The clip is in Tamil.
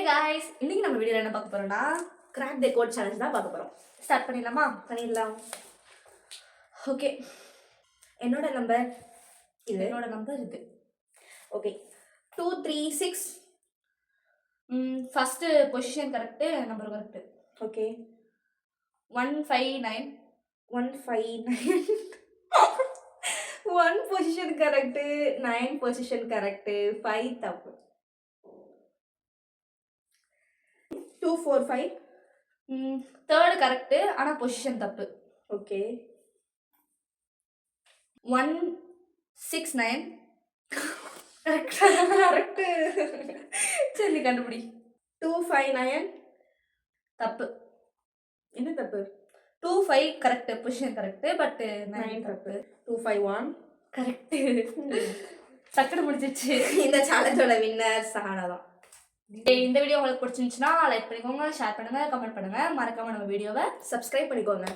guys, இன்னைக்கு நம்ம வீடியோல என்ன பார்க்க போறோம்னா கிராக் தி கோட் சேலஞ்ச் தான் பார்க்க போறோம். ஸ்டார்ட் பண்ணிடலாமா? பண்ணிடலாம். ஓகே. என்னோட நம்பர் இது. என்னோட நம்பர் இது. Okay. 2 3 6 first position correct, number correct. Okay. 159 1 position correct, 9 position correct, 5 தப்பு. 245 தேர்ட் கரெக்ட், ஆனா பொசிஷன் தப்பு. ஓகே. 169 கரெக்ட். சரி கண்டுபிடி. 259 தப்பு. என்ன தப்பு? 25 கரெக்ட், பொசிஷன் கரெக்ட், பட் 9 தப்பு. 251 கரெக்ட். டக்குனு முடிஞ்சிச்சு. இந்த சேலஞ்சோட வின்னர் சஹானா தான். இந்த வீடியோ உங்களுக்கு பிடிச்சிருந்துச்சுன்னா லைக் பண்ணிக்கோங்க, ஷேர் பண்ணுங்க, கமெண்ட் பண்ணுங்க, மறக்காம நம்ம வீடியோவை சப்ஸ்கிரைப் பண்ணிக்கோங்க.